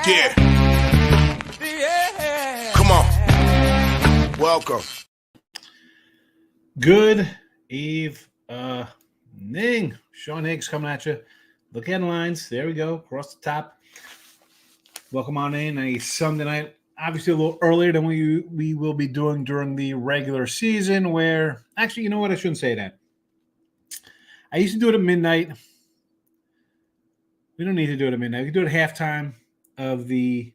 Yeah. Come on. Welcome. Good evening. Sean Higgs coming at you. Look headlines. There we go. Across the top. Welcome on in a Sunday night. Obviously a little earlier than we will be doing during the regular season where, actually, you know what? I shouldn't say that. I used to do it at midnight. We don't need to do it at midnight. We can do it at halftime of the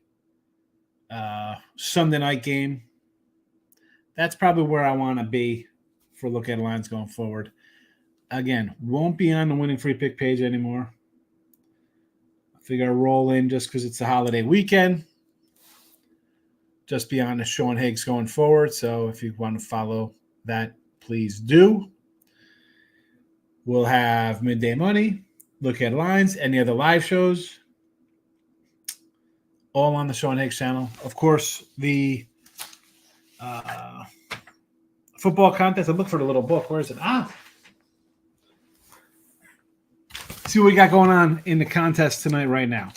Sunday night game. That's probably where I want to be for look at lines going forward. Again, won't be on the winning free pick page anymore. I figure I'll roll in just because it's a holiday weekend. Just be on the Sean Higgs going forward. So if you want to follow that, please do. We'll have Midday Money, Look at Lines, any other live shows, all on the Sean Higgs channel. Of course, the football contest. I look for the little book. Where is it? See what we got going on in the contest tonight right now.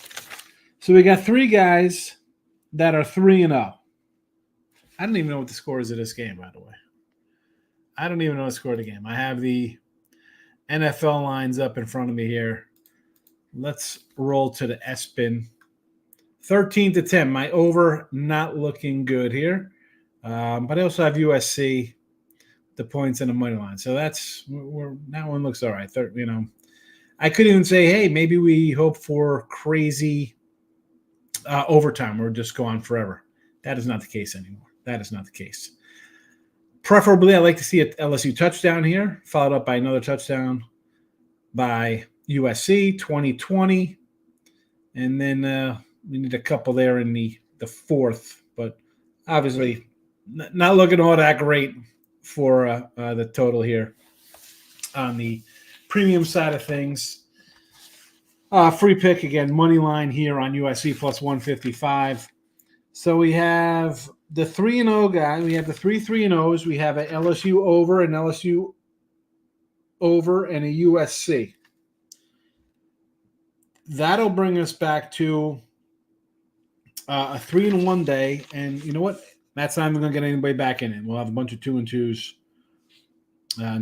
So we got 3 guys that are 3-0. I don't even know what the score is of this game, by the way. I don't even know the score of the game. I have the NFL lines up in front of me here. Let's roll to the S-spin. 13-10. My over not looking good here. But I also have USC, the points and the money line. So that one looks all right. I could even say, hey, maybe we hope for crazy overtime or just go on forever. That is not the case anymore. That is not the case. Preferably, I'd like to see an LSU touchdown here, followed up by another touchdown by USC, 2020. And then we need a couple there in the fourth. But obviously, not looking all that great for the total here on the premium side of things. Free pick, again, money line here on USC plus 155. So we have the 3-0 guy. We have the 3-0s. We have an LSU over, and a USC. That'll bring us back to a 3-1 day. And you know what? That's not even going to get anybody back in it. We'll have a bunch of 2-2s,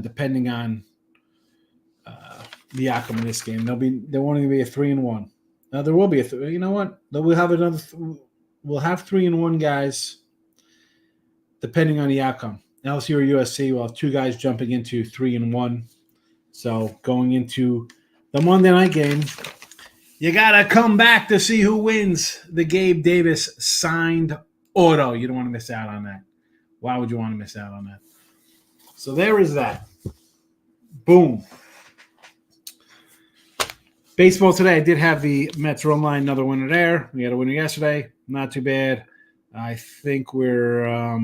depending on the outcome of this game. There won't even be a 3-1. Now there will be you know what? We'll have another. We'll have 3-1 guys, depending on the outcome. LSU or USC, we'll have 2 guys jumping into 3-1. So going into the Monday night game, you gotta come back to see who wins the Gabe Davis signed auto. You don't want to miss out on that. Why would you want to miss out on that? So there is that. Boom. Baseball today, I did have the Mets run line, another winner there. We had a winner yesterday. Not too bad. I think we're I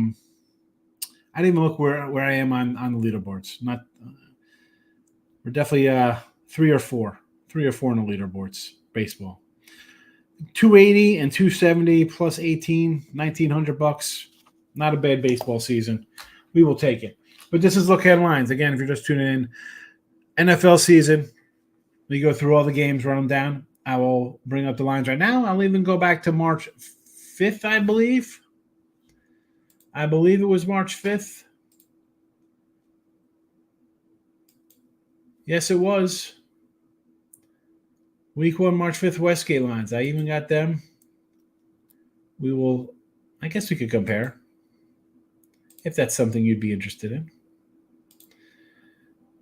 didn't even look where I am on the leaderboards. We're definitely 3 or 4. 3 or 4 on the leaderboards, baseball. 280 and 270 plus 1,900 bucks. Not a bad baseball season. We will take it. But this is Look Headlines. Again, if you're just tuning in, NFL season. We go through all the games, run them down. I will bring up the lines right now. I'll even go back to March 5th, I believe. I believe it was March 5th. Yes, it was. Week 1, March 5th, Westgate lines. I even got them. I guess we could compare. If that's something you'd be interested in.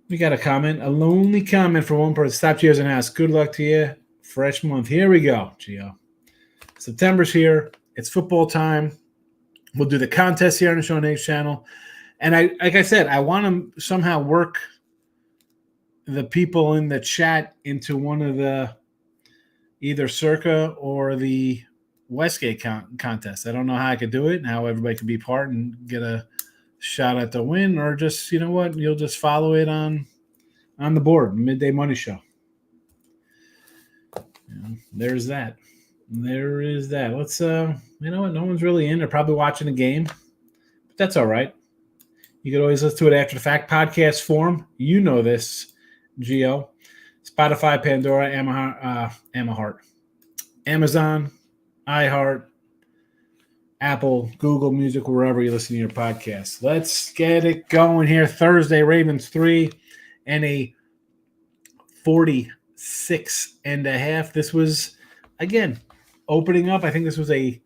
We got a comment. A lonely comment for one person. Stop cheers and ask. Good luck to you. Fresh month. Here we go, Gio. September's here. It's football time. We'll do the contest here on the Sean Higgs channel. And like I said, I want to somehow work the people in the chat into one of the either Circa or the Westgate contest. I don't know how I could do it and how everybody could be part and get a shot at the win, or just, you know what, you'll just follow it on the board, Midday Money Show. There's that. There is that. Let's you know what, no one's really in. They're probably watching the game, but that's all right. You could always listen to it after the fact, podcast form. You know this, Gio. Spotify, Pandora, Amazon, iHeart, Apple, Google Music, wherever you listen to your podcast. Let's get it going here. Thursday, Ravens 3 and a 46.5. This was, again, opening up. I think this was a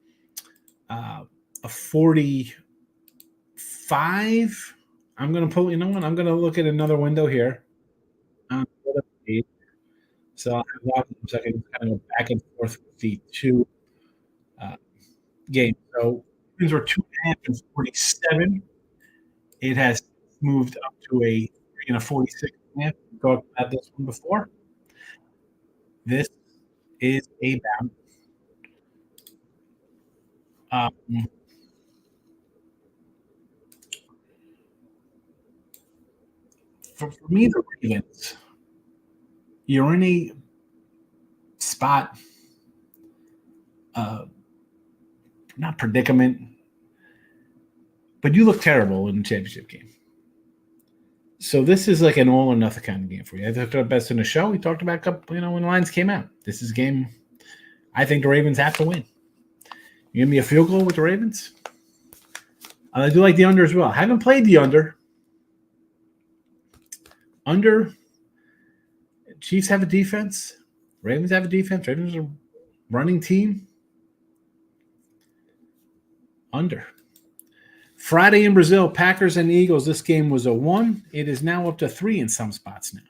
45. I'm going to pull, you know what? I'm going to look at another window here. So I'll have that in a second, kind of go back and forth with the two uh, games. So these were 2.5 and 47. It has moved up to a 3 and a 46.5. We talked about this one before. This is a bound. For me, the Ravens, you're in a spot, not predicament, but you look terrible in the championship game. So this is like an all or nothing kind of game for you. I talked about best in the show. We talked about when the lines came out. This is a game I think the Ravens have to win. You give me a field goal with the Ravens? I do like the under as well. I haven't played the under. Under. Chiefs have a defense. Ravens have a defense. Ravens are a running team. Under. Friday in Brazil, Packers and Eagles. This game was a 1. It is now up to 3 in some spots now.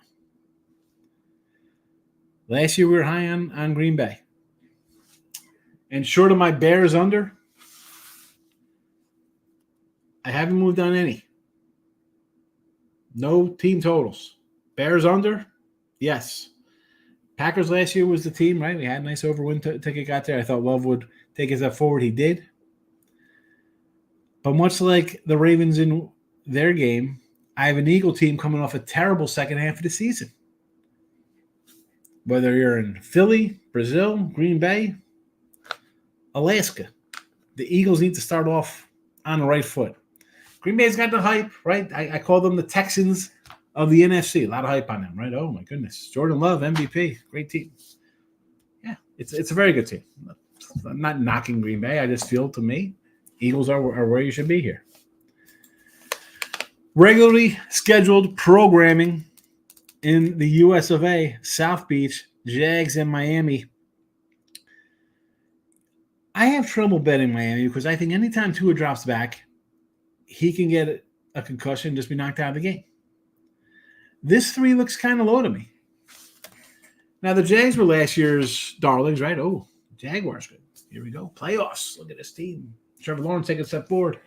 Last year we were high on Green Bay. And short of my Bears under, I haven't moved on any. No team totals. Bears under, yes. Packers last year was the team, right? We had a nice overwin ticket got there. I thought Love would take a step forward. He did. But much like the Ravens in their game, I have an Eagle team coming off a terrible second half of the season. Whether you're in Philly, Brazil, Green Bay, Alaska, the Eagles need to start off on the right foot. Green Bay's got the hype, right? I call them the Texans of the NFC. A lot of hype on them, right? Oh, my goodness. Jordan Love, MVP. Great team. Yeah, it's a very good team. I'm not knocking Green Bay. I just feel, to me, Eagles are where you should be here. Regularly scheduled programming in the US of A, South Beach, Jags, and Miami. I have trouble betting Miami because I think anytime Tua drops back, he can get a concussion, just be knocked out of the game. This 3 looks kind of low to me. Now, the Jags were last year's darlings, right? Oh, Jaguars good. Here we go. Playoffs. Look at this team. Trevor Lawrence taking a step forward.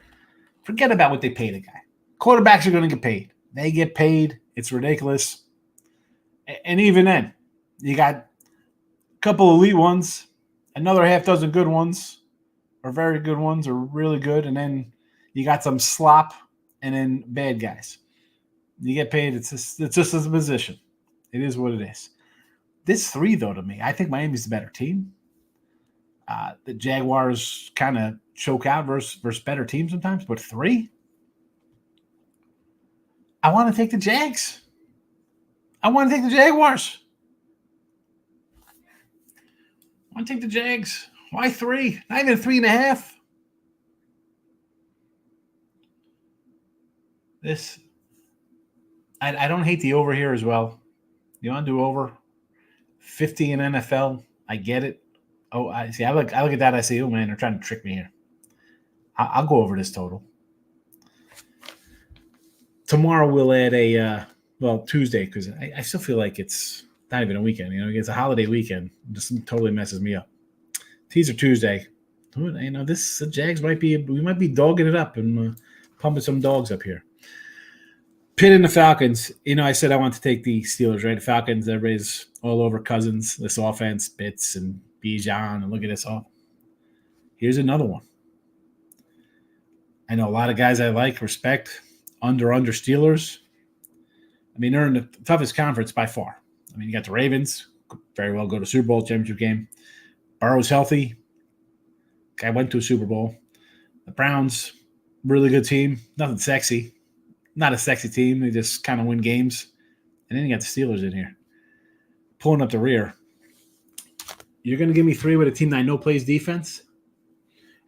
Forget about what they paid a guy. Quarterbacks are going to get paid. They get paid. It's ridiculous. And even then, you got a couple elite ones, another half dozen good ones, or very good ones, or really good, and then you got some slop and then bad guys. You get paid. It's just a position. It is what it is. This 3, though, to me, I think Miami's the better team. The Jaguars kind of choke out versus better teams sometimes, but 3, I want to take the Jags. I want to take the Jaguars. I want to take the Jags. Why 3? Not even 3.5. This, I don't hate the over here as well. You want to do over 50 in NFL? I get it. Oh, I see. I look at that. I say, oh man, they're trying to trick me here. I'll go over this total. Tomorrow we'll add Tuesday, because I still feel like it's not even a weekend. It's a holiday weekend. It just totally messes me up. Teaser Tuesday. The Jags we might be dogging it up and pumping some dogs up here. Pitt and the Falcons. I said I want to take the Steelers, right? The Falcons, everybody's all over Cousins, this offense, Pitts and Bijan, and look at this all. Here's another one. I know a lot of guys I like, respect, under Steelers. They're in the toughest conference by far. You got the Ravens, very well go to Super Bowl championship game. Burrow's healthy. Guy went to a Super Bowl. The Browns, really good team. Nothing sexy. Not a sexy team. They just kind of win games. And then you got the Steelers in here, pulling up the rear. You're going to give me 3 with a team that I know plays defense?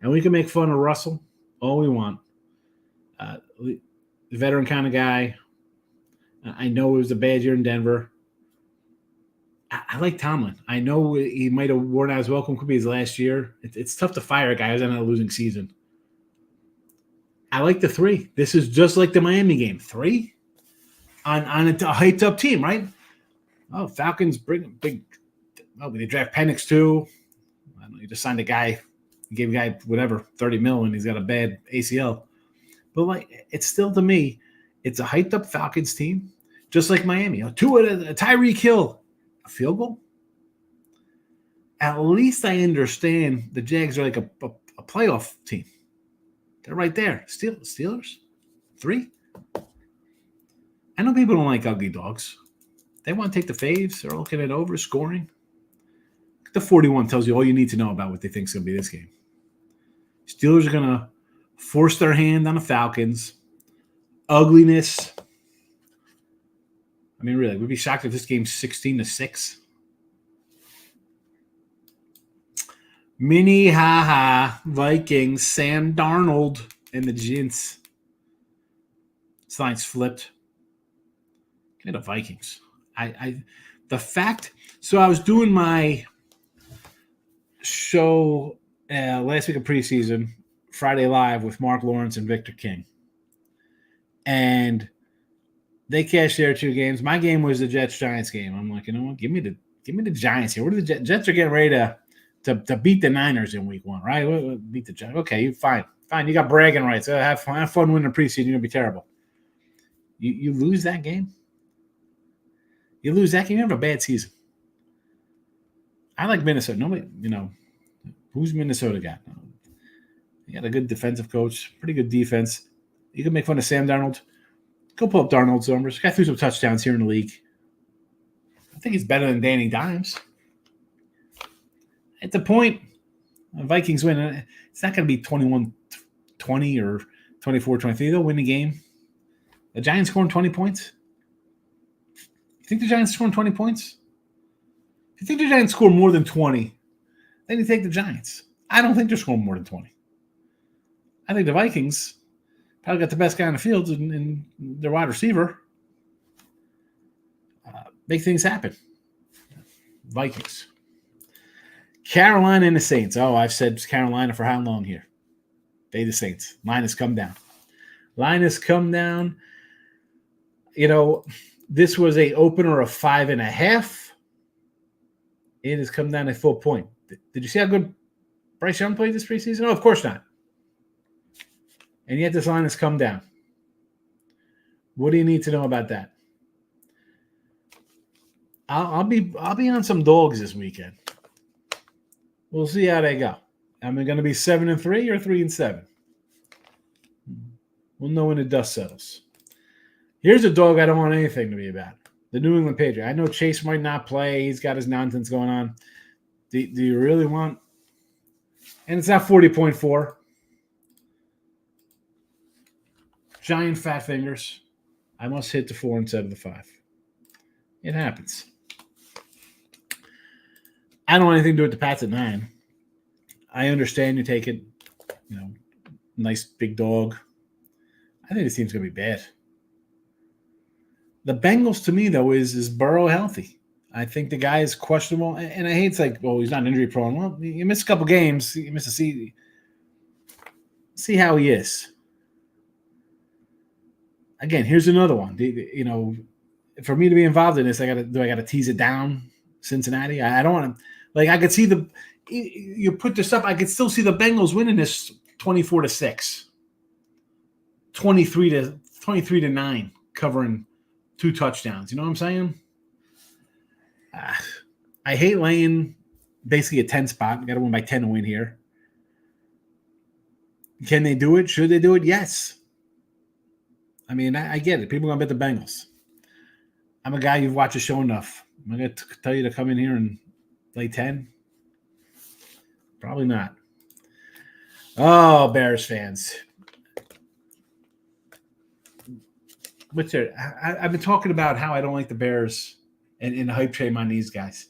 And we can make fun of Russell all we want. The veteran kind of guy. I know it was a bad year in Denver. I like Tomlin. I know he might have worn out his welcome. Could be his last year. It's tough to fire a guy who's on a losing season. I like the 3. This is just like the Miami game. 3 on a hyped up team, right? Oh, Falcons bring big. Oh, they draft Penix too. I don't know, you just signed a guy, you gave a guy whatever $30 million, and he's got a bad ACL. But like, it's still to me, it's a hyped up Falcons team, just like Miami. A Tyreek Hill, a field goal. At least I understand the Jags are like a playoff team. They're right there. Steelers, 3. I know people don't like ugly dogs. They want to take the faves. They're looking at over scoring. The 41 tells you all you need to know about what they think is going to be this game. Steelers are going to force their hand on the Falcons. Ugliness. I mean, really, we'd be shocked if this game's 16-6. Mini Vikings, Sam Darnold, and the Gents. This line's flipped. Get the Vikings. The fact. So I was doing my show last week of preseason, Friday Live with Mark Lawrence and Victor King, and they cashed their 2 games. My game was the Jets-Giants game. I'm like, you know what? Give me the Giants here. What are the Jets are getting ready to beat the Niners in week 1, right? Beat the Giants. Okay, fine. You got bragging rights. Have fun winning the preseason. You're gonna be terrible. You lose that game. You lose that game. You have a bad season. I like Minnesota. Nobody, who's Minnesota got? You got a good defensive coach, pretty good defense. You can make fun of Sam Darnold. Go pull up Darnold's numbers. Guy threw some touchdowns here in the league. I think he's better than Danny Dimes. At the point, the Vikings win. It's not going to be 21-20 or 24-23. They'll win the game. The Giants scoring 20 points? You think the Giants scoring 20 points? If you think the Giants score more than 20, then you take the Giants. I don't think they're scoring more than 20. I think the Vikings probably got the best guy on the field in their wide receiver. Make things happen. Vikings. Carolina and the Saints. Oh, I've said Carolina for how long here? They the Saints. Line has come down. This was a opener of 5.5. It has come down a full point. Did you see how good Bryce Young played this preseason? No, of course not. And yet this line has come down. What do you need to know about that? I'll be on some dogs this weekend. We'll see how they go. Am I going to be 7-3 or 3-7? We'll know when the dust settles. Here's a dog I don't want anything to be about. The New England Patriots. I know Chase might not play. He's got his nonsense going on. Do you really want? And it's not 40.4. Giant fat fingers. I must hit the 4 instead of the 5. It happens. I don't want anything to do with the Pats at 9. I understand you take it, nice big dog. I think this team's going to be bad. The Bengals, to me, though, is Burrow healthy? I think the guy is questionable. And I hate it's like, well, he's not injury prone. Well, you missed a couple games. You missed a season. See how he is. Again, here's another one. For me to be involved in this, I got to tease it down, Cincinnati? I don't want to. Like, I could see you put this up, I could still see the Bengals winning this 24-6, 23-9, covering 2 touchdowns. You know what I'm saying? I hate laying basically a 10 spot. You got to win by 10 to win here. Can they do it? Should they do it? Yes. I mean, I get it. People are going to bet the Bengals. I'm a guy you've watched the show enough. I'm going to tell you to come in here and lay 10? Probably not. Oh, Bears fans. I've been talking about how I don't like the Bears and the hype train on these guys.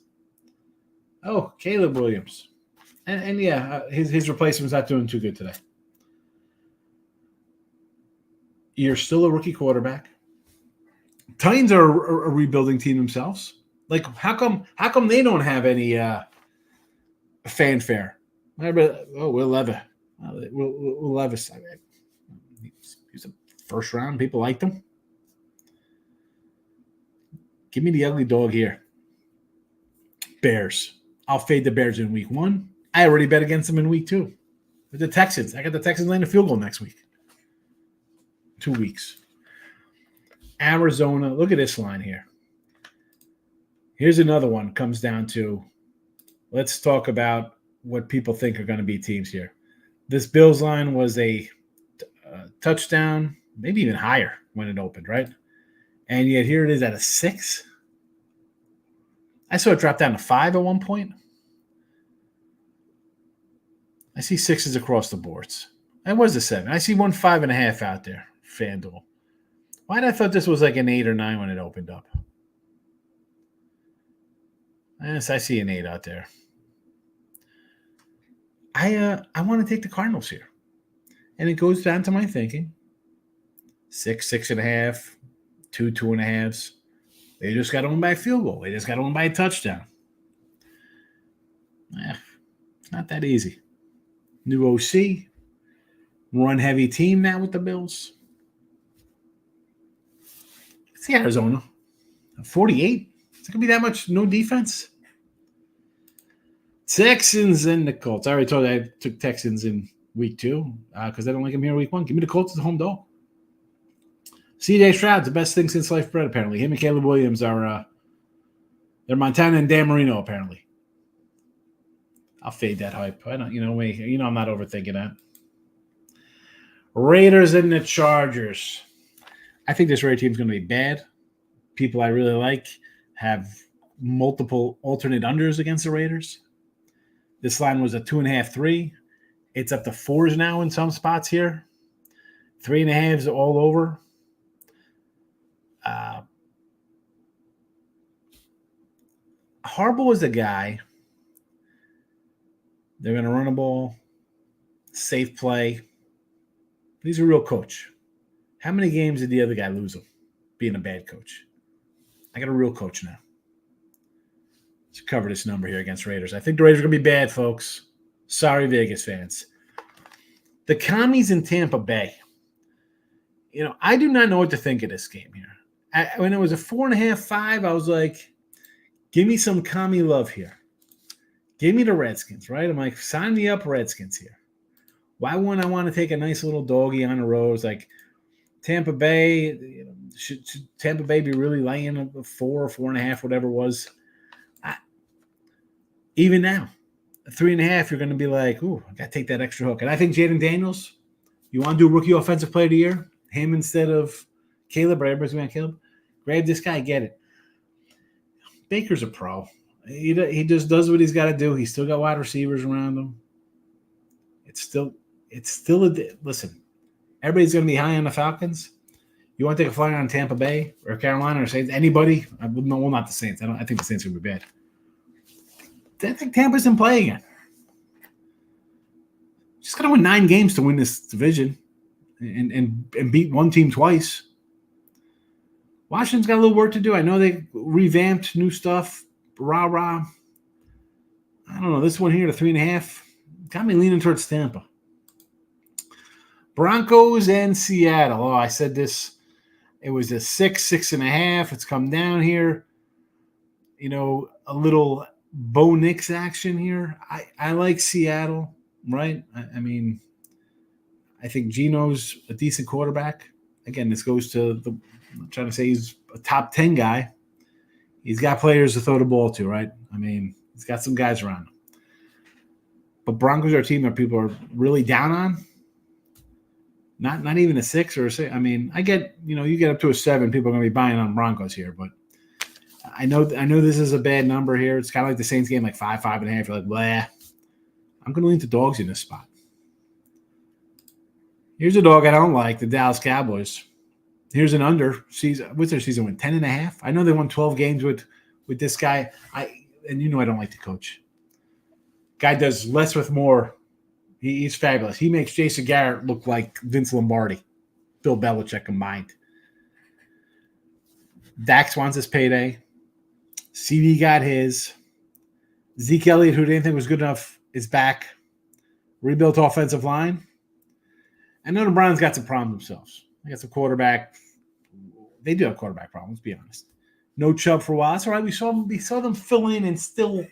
Oh, Caleb Williams. And yeah, his replacement's not doing too good today. You're still a rookie quarterback. Titans are a rebuilding team themselves. Like, how come they don't have any fanfare? Will Levis. Will Levis. He's a first round. People liked him. Give me the ugly dog here. Bears. I'll fade the Bears in week 1. I already bet against them in week 2. With the Texans. I got the Texans laying a field goal next week. 2 weeks. Arizona. Look at this line here. Here's another one. Comes down to, let's talk about what people think are going to be teams here. This Bills line was a touchdown, maybe even higher when it opened, right? And yet here it is at a 6. I saw it drop down to 5 at one point. I see 6s across the boards. It was a 7. I see 1 5.5 out there, FanDuel. Why did I thought this was like an 8 or 9 when it opened up? Yes, I see an 8 out there. I want to take the Cardinals here. And it goes down to my thinking. 6, 6.5, 2, 2.5s. They just got owned by a field goal. They just got owned by a touchdown. It's not that easy. New OC. Run-heavy team now with the Bills. See Arizona. 48. Is it going to be that much no defense? Texans and the Colts. I already told you I took Texans in week 2 because I don't like them here week 1. Give me the Colts as the home dog. C.J. Stroud's the best thing since sliced bread, apparently. Him and Caleb Williams are they're Montana and Dan Marino, apparently. I'll fade that hype. I don't, I'm not overthinking that. Raiders and the Chargers. I think this Raider team is going to be bad. People I really like have multiple alternate unders against the Raiders. This line was a 2.5, 3. It's up to 4s now in some spots here. 3.5s all over. Harbaugh is a guy. They're going to run a ball, safe play. He's a real coach. How many games did the other guy lose him being a bad coach? I got a real coach now. Let's cover this number here against Raiders. I think the Raiders are going to be bad, folks. Sorry, Vegas fans. The Commies in Tampa Bay. I do not know what to think of this game here. When it was a 4.5, 5, I was like, give me some commie love here. Give me the Redskins, right? I'm like, sign me up, Redskins here. Why wouldn't I want to take a nice little doggy on the road? It's like Tampa Bay, should Tampa Bay be really laying a 4 or 4.5, whatever it was? Even now, 3.5, you're going to be like, ooh, I got to take that extra hook. And I think Jaden Daniels, you want to do rookie offensive player of the year? Him instead of Caleb, or everybody's going to Caleb? Grab this guy, get it. Baker's a pro. He just does what he's got to do. He's still got wide receivers around him. It's still listen, everybody's going to be high on the Falcons. You want to take a flyer on Tampa Bay or Carolina or Saints? Anybody? Well, not the Saints. I think the Saints are going to be bad. I think Tampa's in play again. Just got to win 9 games to win this division and beat one team twice. Washington's got a little work to do. I know they revamped new stuff. Rah-rah. I don't know. This one here, the 3.5, got me leaning towards Tampa. Broncos and Seattle. Oh, I said this. It was a 6, 6.5. It's come down here. A little Bo Nix action here. I like Seattle, right? I mean, I think Geno's a decent quarterback. Again, this goes to I'm trying to say he's a top 10 guy. He's got players to throw the ball to, right? I mean, he's got some guys around him. But Broncos are a team that people are really down on. Not even a 6 or a 6. I mean, I get, you get up to a 7, people are going to be buying on Broncos here. But I know this is a bad number here. It's kind of like the Saints game, like 5, 5.5. You're like, blah. I'm going to lean to dogs in this spot. Here's a dog I don't like, the Dallas Cowboys. Here's an under. What's their season win? 10.5? I know they won 12 games with this guy. I don't like the coach. Guy does less with more. He's fabulous. He makes Jason Garrett look like Vince Lombardi, Bill Belichick combined. Dax wants his payday. CD got his. Zeke Elliott, who didn't think was good enough, is back. Rebuilt offensive line. And then the Browns got some problems themselves. They got some quarterback. They do have quarterback problems, be honest. No Chubb for a while. That's all right. We saw them fill in and still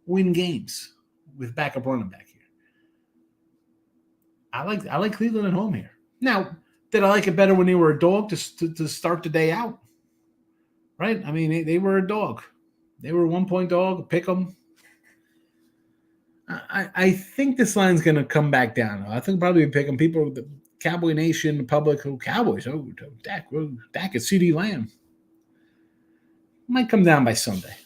win games with backup running back here. I like Cleveland at home here. Now, did I like it better when they were a dog to start the day out? Right? I mean, they were a dog. They were a 1-point dog. Pick them. I think this line's going to come back down. I think probably pick them. People, the Cowboy Nation, the public, Cowboys. Dak and CD Lamb. Might come down by Sunday.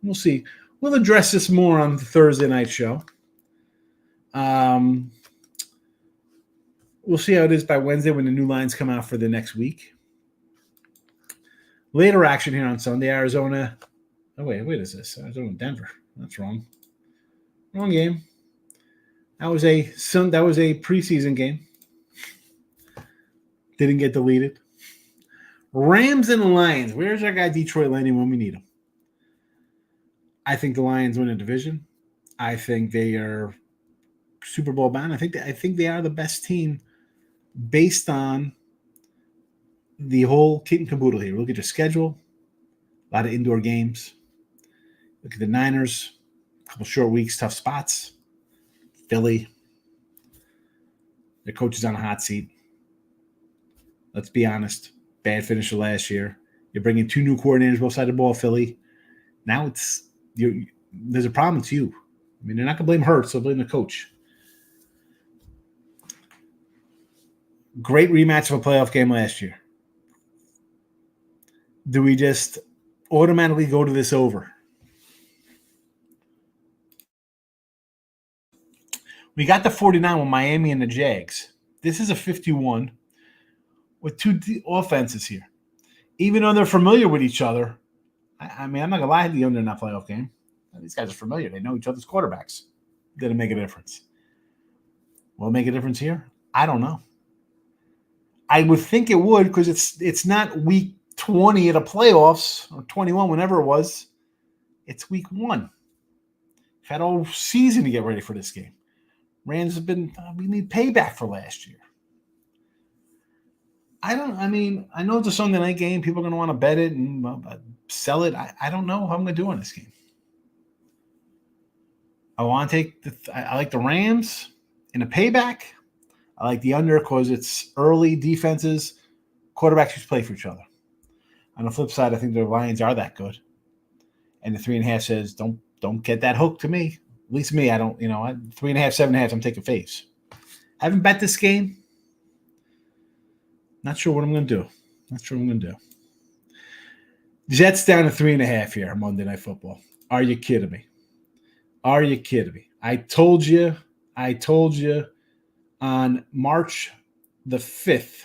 We'll see. We'll address this more on the Thursday night show. We'll see how it is by Wednesday when the new lines come out for the next week. Later action here on Sunday, Arizona. Oh, wait, is this? Arizona, Denver. That's wrong. Wrong game. That was a preseason game. Didn't get deleted. Rams and the Lions. Where's our guy Detroit landing when we need him? I think the Lions win a division. I think they are Super Bowl bound. I think they are the best team based on the whole kit and caboodle here. Look at your schedule. A lot of indoor games. Look at the Niners. A couple short weeks, tough spots. Philly. Their coach is on a hot seat. Let's be honest. Bad finish of last year. You're bringing 2 new coordinators both sides of the ball, Philly. Now there's a problem. It's you. I mean, they're not going to blame Hurts. They'll blame the coach. Great rematch of a playoff game last year. Do we just automatically go to this over? We got the 49 with Miami and the Jags. This is a 51 with 2 offenses here. Even though they're familiar with each other, I mean, I'm not going to lie to you, they're not a playoff game. These guys are familiar. They know each other's quarterbacks. Didn't make a difference. Will it make a difference here? I don't know. I would think it would because it's not week 20 of the playoffs or 21, whenever it was. It's week 1. We've had all season to get ready for this game. Rams have been, we need payback for last year. I know it's a Sunday night game. People are going to want to bet it and sell it. I don't know how I'm going to do on this game. I want to take I like the Rams in a payback. I like the under because it's early defenses. Quarterbacks just play for each other. On the flip side, I think the Lions are that good. And the 3.5 says, don't get that hook to me. At least me, I don't, 3.5, 7.5, I'm taking faves. Haven't bet this game. Not sure what I'm going to do. Jets down to 3.5 here, Monday Night Football. Are you kidding me? I told you on March the 5th,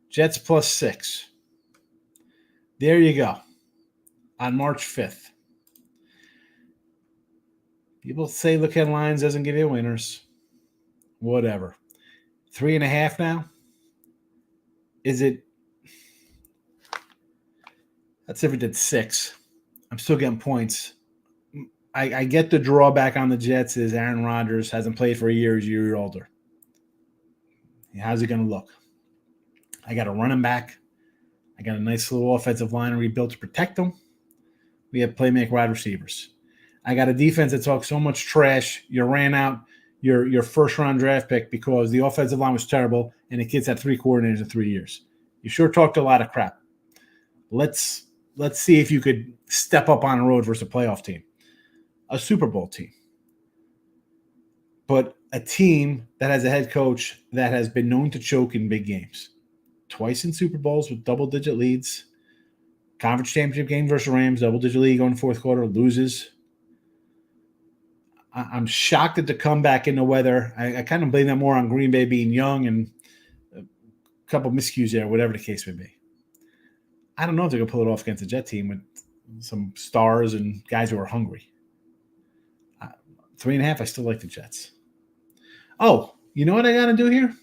Jets +6. There you go. On March 5th. People say look at lines doesn't give you winners. Whatever. 3.5 now? Is it? That's if it did 6. I'm still getting points. I get the drawback on the Jets is Aaron Rodgers hasn't played for a year. He's a year older. How's it going to look? I got a running back. I got a nice little offensive line rebuilt to protect them. We have playmaker wide receivers. I got a defense that talks so much trash. You ran out your first-round draft pick because the offensive line was terrible, and the kids had 3 coordinators in 3 years. You sure talked a lot of crap. Let's see if you could step up on the road versus a playoff team, a Super Bowl team, but a team that has a head coach that has been known to choke in big games. Twice in Super Bowls with double-digit leads. Conference championship game versus Rams, double-digit lead going fourth quarter, loses. I'm shocked at the comeback in the weather. I kind of blame that more on Green Bay being young and a couple miscues there, whatever the case may be. I don't know if they're going to pull it off against the Jet team with some stars and guys who are hungry. 3.5. I still like the Jets. Oh, you know what I got to do here?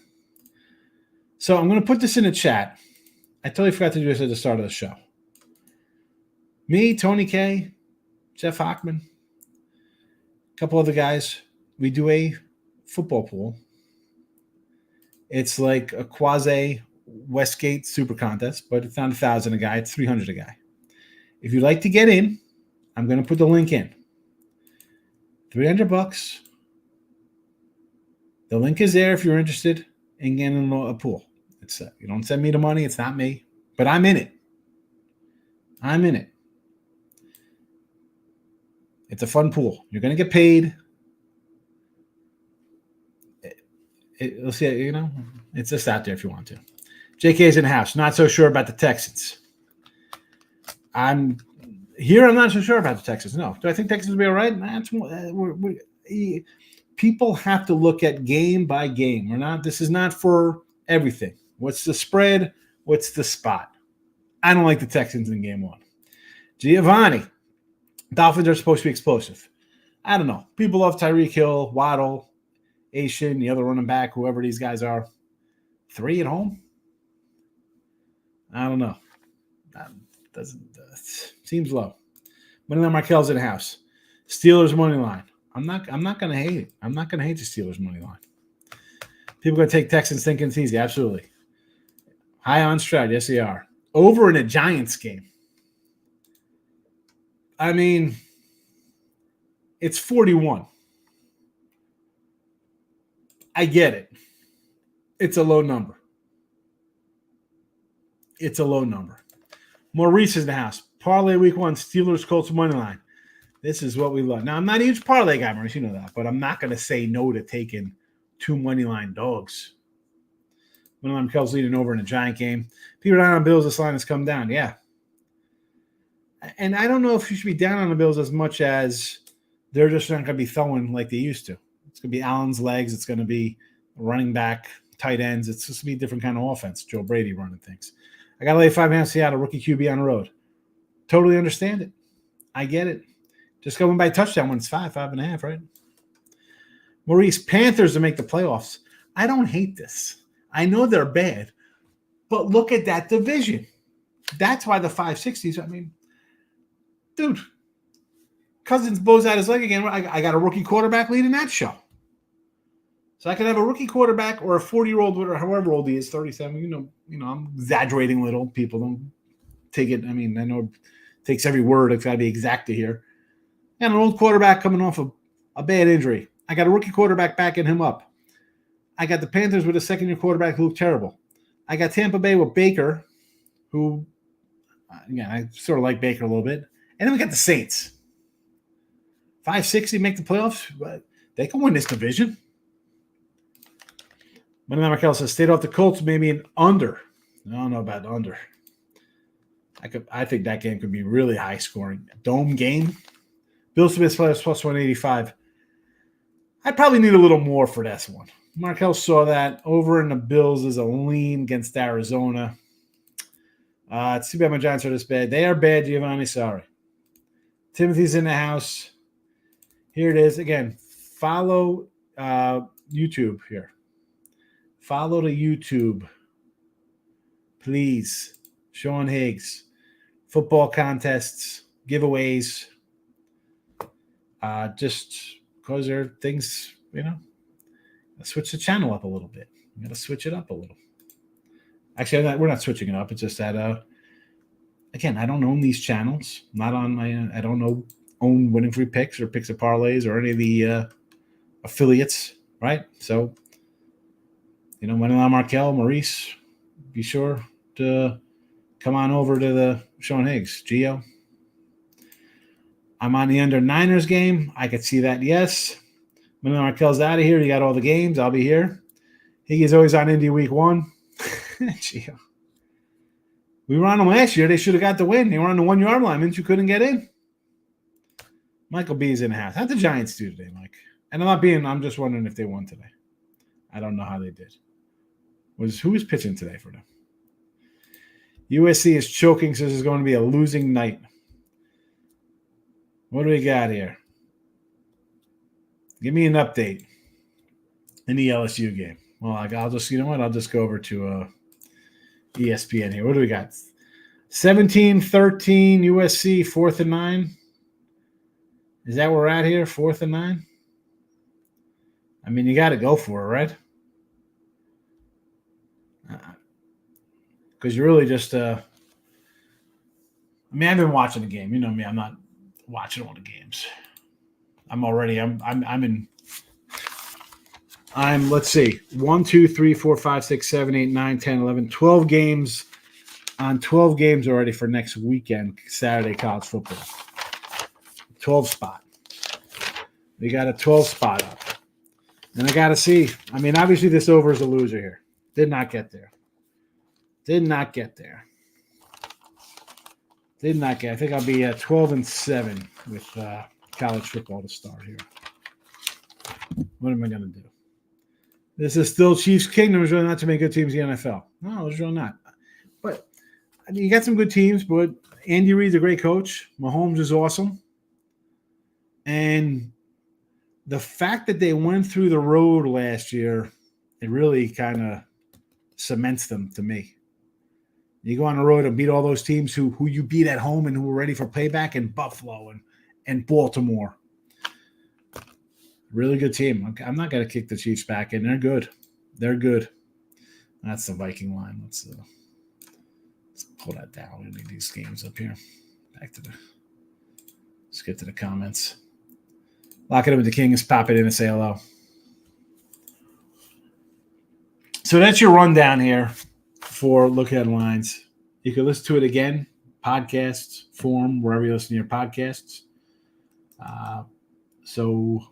So I'm going to put this in the chat. I totally forgot to do this at the start of the show. Me, Tony K, Jeff Hockman, a couple other guys, we do a football pool. It's like a quasi Westgate super contest, but it's not 1,000 a guy. It's 300 a guy. If you'd like to get in, I'm going to put the link in. $300. The link is there if you're interested in getting a pool. It's you don't send me the money. It's not me, but I'm in it. I'm in it. It's a fun pool. You're going to get paid. You'll see, it's just out there if you want to. JK's in the house. Not so sure about the Texans. I'm not so sure about the Texans. No. Do I think Texans will be all right? People have to look at game by game. This is not for everything. What's the spread? What's the spot? I don't like the Texans in game one. Giovanni. Dolphins are supposed to be explosive. I don't know. People love Tyreek Hill, Waddle, Asian, the other running back, whoever these guys are. 3 at home? I don't know. That seems low. Moneyline Markel's in the house. Steelers money line. I'm not going to hate it. I'm not going to hate the Steelers money line. People are going to take Texans thinking it's easy. Absolutely. High on Stroud. Yes, they are. Over in a Giants game. I mean, it's 41. I get it. It's a low number. Maurice is in the house. Parlay week 1, Steelers, Colts money line. This is what we love. Now, I'm not a huge parlay guy, Maurice, you know that, but I'm not going to say no to taking 2 money line dogs. Moneyline Kel's leading over in a Giant game. People down on Bills, this line has come down. Yeah. And I don't know if you should be down on the Bills as much as they're just not going to be throwing like they used to. It's going to be Allen's legs. It's going to be running back, tight ends. It's just going to be a different kind of offense. Joe Brady running things. I got to lay 5.5 Seattle, rookie QB on the road. Totally understand it. I get it. Just going by touchdown when it's 5.5, right? Maurice, Panthers to make the playoffs. I don't hate this. I know they're bad, but look at that division. That's why the 560s, I mean, dude, Cousins blows out his leg again. I got a rookie quarterback leading that show. So I could have a rookie quarterback or a 40-year-old, or however old he is, 37. You know, I'm exaggerating a little. People don't take it. I mean, I know it takes every word. It's got to be exact to hear. And an old quarterback coming off of a bad injury. I got a rookie quarterback backing him up. I got the Panthers with a second-year quarterback who looked terrible. I got Tampa Bay with Baker, who, again, I sort of like Baker a little bit. And then we got the Saints. 560 make the playoffs. But they can win this division. Moneyline Markel says, stayed off the Colts, maybe an under. I don't know about under. I think that game could be really high scoring. Dome game. Bill Smith's players plus 185. I'd probably need a little more for this one. Markel saw that. Over in the Bills is a lean against Arizona. It's too bad my Giants are this bad. They are bad, Giovanni. Sorry. Timothy's in the house. Here it is. Again, follow YouTube here. Follow the YouTube. Please. Sean Higgs. Football contests. Giveaways. Just because there are things, switch the channel up a little bit. You got to switch it up a little. Actually, we're not switching it up. It's just that, again, I don't own these channels. Not on my, I don't own Winning Free Picks or Picks of Parlays or any of the affiliates, right? So, Moneyline Markel, Maurice, be sure to come on over to the Sean Higgs. Gio. I'm on the under Niners game. I could see that, yes. Moneyline Markel's out of here. You got all the games. I'll be here. Higgy's always on Indy week 1. Gio. We were on them last year. They should have got the win. They were on the 1-yard line. Means you couldn't get in. Michael B is in the house. How'd the Giants do today, Mike? And I'm just wondering if they won today. I don't know how they did. Who was pitching today for them? USC is choking, so this is going to be a losing night. What do we got here? Give me an update in the LSU game. Well, I'll just, you know what? I'll just go over to ESPN here. What do we got? 17-13 USC, 4th and 9. Is that where we're at here? 4th and 9? I mean, you got to go for it, right? Because you're really just I mean, I've been watching the game. You know me, I'm not watching all the games. Let's see, 1, 2, 3, 4, 5, 6, 7, 8, 9, 10, 11, 12 games on 12 games already for next weekend, Saturday college football. 12 spot. We got a 12 spot up. And I got to see. I mean, obviously this over is a loser here. Did not get there. I think I'll be at 12-7 with college football to start here. What am I going to do? This is still Chiefs Kingdom. There's really not too many good teams in the NFL. No, there's really not. But I mean, you got some good teams, but Andy Reid's a great coach. Mahomes is awesome. And the fact that they went through the road last year, it really kind of cements them to me. You go on the road and beat all those teams who you beat at home and who were ready for payback in Buffalo and Baltimore. Really good team. I'm not going to kick the Chiefs back in. They're good. That's the Viking line. Let's pull that down. We need these games up here. Let's get to the comments. Lock it up with the Kings. Pop it in and say hello. So that's your rundown here for Look Headlines. You can listen to it again, podcasts, form, wherever you listen to your podcasts. So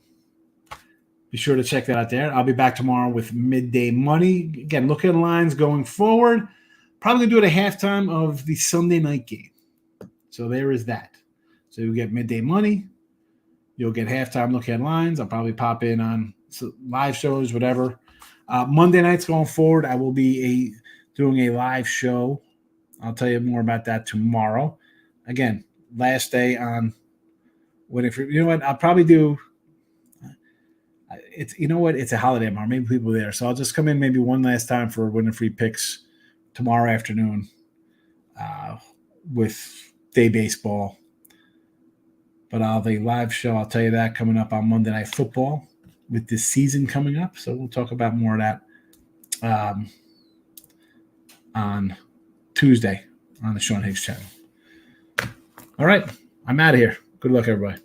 be sure to check that out there. I'll be back tomorrow with Midday Money. Again, Look Headlines going forward. Probably going to do it at halftime of the Sunday night game. So there is that. So you'll get Midday Money. You'll get halftime Look Headlines. I'll probably pop in on live shows, whatever. Monday nights going forward, I will be doing a live show. I'll tell you more about that tomorrow. Again, last day on winning free. You know what? I'll probably do. It's a holiday tomorrow. Maybe people are there, so I'll just come in maybe one last time for winning free picks tomorrow afternoon with day baseball. But I'll have a live show. I'll tell you that coming up on Monday Night Football with this season coming up. So we'll talk about more of that on Tuesday on the Sean Higgs channel. All right. I'm out of here. Good luck, everybody.